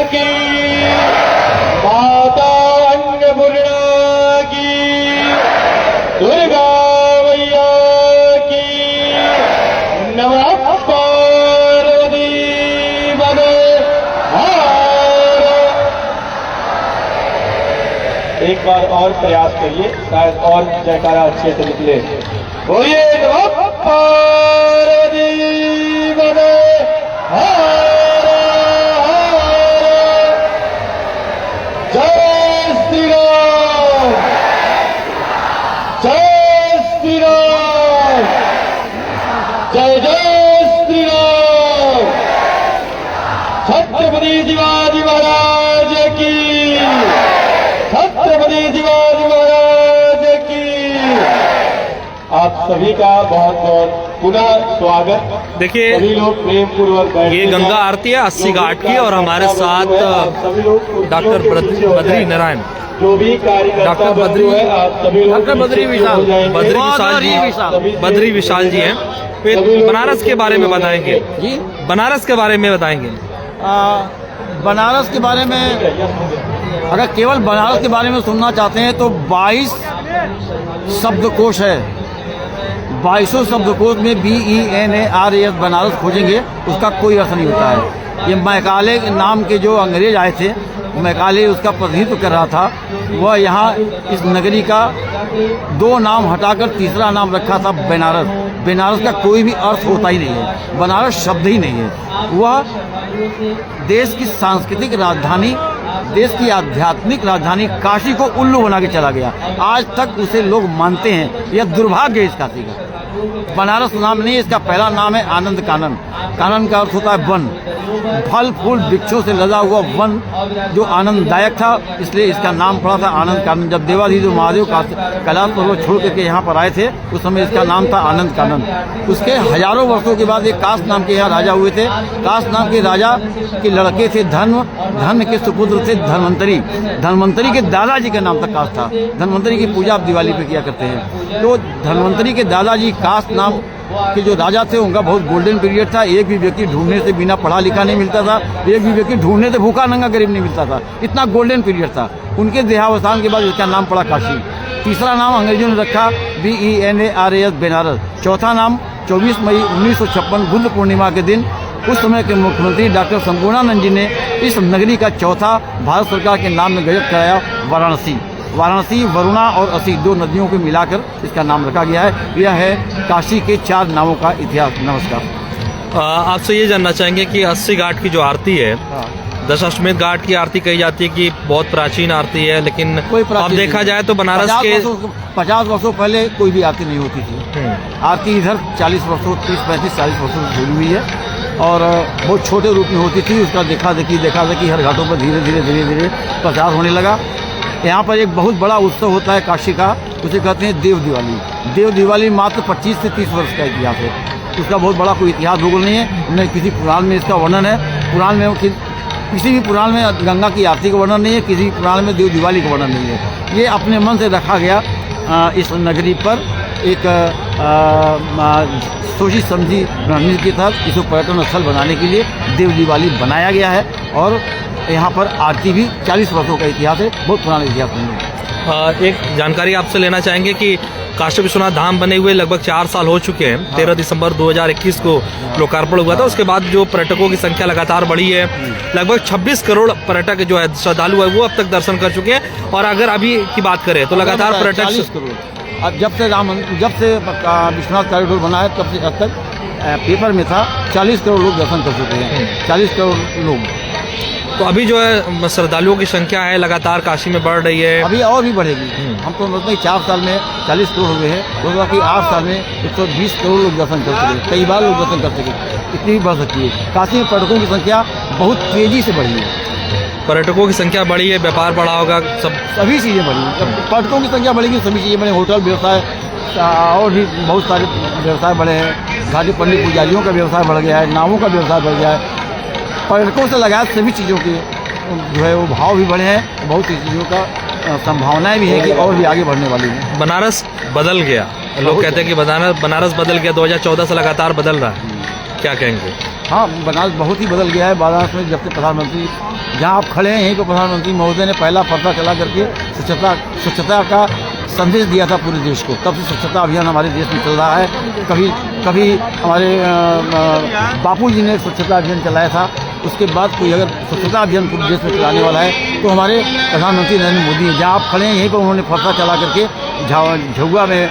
की, माता अन्नपूर्णा की, दुर्गा मैया की, नमः पार्वती पते हर। एक बार और प्रयास करिए, शायद और जयकारा अच्छे से निकले। बोलिए नमः पार्वती पते हर हर। जय श्री राम, जय श्री राम, जय जय श्री राम। छत्रपति शिवाजी महाराज की, छत्रपति शिवाजी महाराज की। आप सभी का बहुत बहुत पुनः स्वागत। देखिए, सभी लोग प्रेम पूर्वक ये गंगा आरती है 80 घाट की और हमारे साथ डॉक्टर बद्री नारायण, जो भी कार्यकर्ता डॉक्टर बद्री बद्री विशाल जी हैं। फिर बनारस के बारे में बताएंगे जी। बनारस के बारे में बताएंगे। बनारस के बारे में अगर केवल बनारस के बारे में सुनना चाहते हैं तो 22 शब्दकोश है। 22 शब्दकोश में BENARAS बनारस खोजेंगे, उसका कोई अर्थ नहीं होता है। ये मैकाले नाम के जो अंग्रेज आए थे, मैकाले उसका प्रतिनिधित्व कर रहा था। वह यहाँ इस नगरी का 2 नाम हटाकर तीसरा नाम रखा था बनारस। बनारस का कोई भी अर्थ होता ही नहीं है, बनारस शब्द ही नहीं है। वह देश की सांस्कृतिक राजधानी, देश की आध्यात्मिक राजधानी काशी को उल्लू बना के चला गया। आज तक उसे लोग मानते हैं। यह दुर्भाग्य है इस काशी का। बनारस नाम नहीं, इसका पहला नाम है आनंद कानन। कानन का अर्थ होता है वन, फल फूल वृक्षों से लदा हुआ वन जो आनंददायक था, इसलिए इसका नाम पड़ा था आनंद कानन। जब देवाधीश महादेव कैलाश पर्वत छोड़ करके यहाँ पर आए थे, उस समय इसका नाम था आनंद कानन। उसके हजारों वर्षों के बाद एक काश नाम के यहाँ राजा हुए थे। काश नाम के राजा के लड़के थे धन के सुपुत्र थे धन्वंतरी। धन्वंतरी के दादाजी का नाम था काश था। धन्वंतरी की पूजा आप दिवाली पे किया करते हैं। तो धन्वंतरी के दादाजी काश नाम के जो राजा थे, उनका बहुत गोल्डन पीरियड था। एक भी व्यक्ति ढूंढने से बिना पढ़ा लिखा नहीं मिलता था, एक भी व्यक्ति ढूंढने से भूखा नंगा गरीब नहीं मिलता था। इतना गोल्डन पीरियड था। उनके देहावसान के बाद इसका नाम पड़ा काशी। तीसरा नाम अंग्रेजों ने रखा BENARAS बनारस। चौथा नाम 24 मई 1956 बुद्ध पूर्णिमा के दिन उस समय के मुख्यमंत्री डॉक्टर संपूर्णानंद जी ने इस नगरी का चौथा भारत सरकार के नाम में गजट कराया, वाराणसी। वाराणसी, वरुणा और असी 2 नदियों को मिलाकर इसका नाम रखा गया है। यह है काशी के 4 नामों का इतिहास। नमस्कार। आपसे ये जानना चाहेंगे कि 80 घाट की जो आरती है, दशाश्वमेध घाट की आरती कही जाती है कि बहुत प्राचीन आरती है, लेकिन अब देखा जाए तो बनारस के 50 वर्षों पहले कोई भी आरती नहीं होती थी। आरती इधर 40 वर्षों 30-35-40 वर्षों से शुरू हुई है और बहुत छोटे रूप में होती थी। उसका देखा देखी हर घाटों पर धीरे धीरे प्रचार होने लगा। यहाँ पर एक बहुत बड़ा उत्सव होता है काशी का, उसे कहते हैं देव दिवाली। देव दिवाली मात्र 25 से 30 वर्ष का इतिहास है। उसका बहुत बड़ा कोई इतिहास भूगोल नहीं है, न किसी पुराण में इसका वर्णन है। पुराण में किसी भी पुराण में गंगा की आरती का वर्णन नहीं है, किसी पुराण में देव दिवाली का वर्णन नहीं है। ये अपने मन से रखा गया इस नगरी पर एक सोची समझी रणनीति के तहत इसको पर्यटन स्थल बनाने के लिए देव दिवाली बनाया गया है। और यहाँ पर आरती भी 40 वर्षों का इतिहास है, बहुत पुराना इतिहास नहीं है। एक जानकारी आपसे लेना चाहेंगे कि काशी विश्वनाथ धाम बने हुए लगभग 4 साल हो चुके हैं। 13 दिसंबर 2021 को लोकार्पण हुआ था। उसके बाद जो पर्यटकों की संख्या लगातार बढ़ी है, लगभग 26 करोड़ पर्यटक जो है श्रद्धालु है वो अब तक दर्शन कर चुके हैं। और अगर अभी की बात करें तो लगातार पर्यटक अब जब से विश्वनाथ कॉरिडोर बना है तब से अब तक पेपर में था 40 करोड़ लोग दर्शन कर चुके हैं। 40 करोड़ लोग। तो अभी जो है श्रद्धालुओं की संख्या है लगातार काशी में बढ़ रही है, अभी और भी बढ़ेगी। हम तो मतलब 4 साल में 40 करोड़ हो गए हैं, तो कि 8 साल में 120 करोड़ लोग दर्शन कर सके, कई बार लोग दर्शन कर सके, इतनी भी बढ़ सकती है। काशी में पर्यटकों की संख्या बहुत तेजी से बढ़ी है। पर्यटकों की संख्या बढ़ी है, व्यापार बढ़ा होगा, सभी चीज़ें बढ़ी हैं। जब पर्यटकों की संख्या बढ़ेगी सभी चीज़ें बढ़े, होटल व्यवसाय और भी बहुत सारे व्यवसाय बढ़े हैं। घाटी पंडित पुजारियों का व्यवसाय बढ़ गया है, नावों का व्यवसाय बढ़ गया है। पर्यटकों से लगाया सभी चीज़ों के जो है वो भाव भी बढ़े हैं। बहुत सी चीज़ों का संभावनाएं भी है कि और भी आगे बढ़ने वाली है। बनारस बदल गया, लोग कहते हैं कि बनारस बदल गया, 2014 से लगातार बदल रहा है। क्या कहेंगे? हाँ, बनारस बहुत ही बदल गया है। बनारस में जब से प्रधानमंत्री जहाँ आप खड़े हैं यहीं पर प्रधानमंत्री महोदय ने पहला पर्दा चला करके स्वच्छता का संदेश दिया था पूरे देश को। तब से स्वच्छता अभियान हमारे देश में चल रहा है। कभी हमारे बापू जी ने स्वच्छता अभियान चलाया था, उसके बाद कोई अगर स्वच्छता अभियान पूरे देश में चलाने वाला है तो हमारे प्रधानमंत्री नरेंद्र मोदी हैं। जहाँ आप खड़े हैं यहीं पर उन्होंने पर्दा चला करके झुग्गा में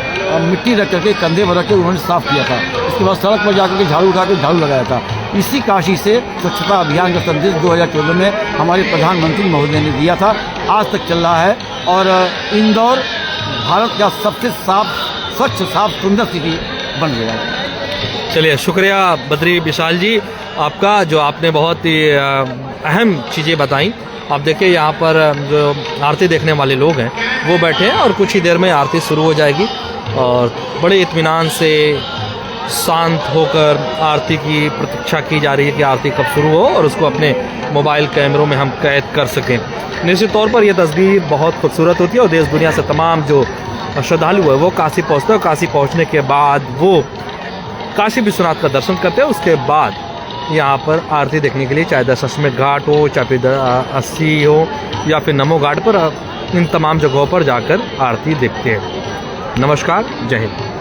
मिट्टी रख करके कंधे पर रख के उन्होंने साफ़ किया था। उसके बाद सड़क पर जाकर के झाड़ू उठा के झाड़ू लगाया था। इसी काशी से स्वच्छता अभियान का संदेश 2014 में हमारे प्रधानमंत्री महोदय ने दिया था, आज तक चल रहा है। और इंदौर भारत का सबसे स्वच्छ साफ सुंदर सिटी बन गया है। चलिए, शुक्रिया बद्री विशाल जी आपका, जो आपने बहुत ही अहम चीज़ें बताई। आप देखिए यहाँ पर जो आरती देखने वाले लोग हैं वो बैठे हैं और कुछ ही देर में आरती शुरू हो जाएगी और बड़े इत्मीनान से शांत होकर आरती की प्रतीक्षा की जा रही है कि आरती कब शुरू हो और उसको अपने मोबाइल कैमरों में हम कैद कर सकें। निश्चित तौर पर यह तस्वीर बहुत खूबसूरत होती है और देश दुनिया से तमाम जो श्रद्धालु है वो काशी पहुँचते हैं और काशी पहुँचने के बाद वो काशी विश्वनाथ का दर्शन करते हैं। उसके बाद यहाँ पर आरती देखने के लिए चाहे दशाश्वमेध घाट हो, चाहे फिर 80 हो या फिर नमो घाट पर, इन तमाम जगहों पर जाकर आरती देखते हैं। नमस्कार, जय हिंद।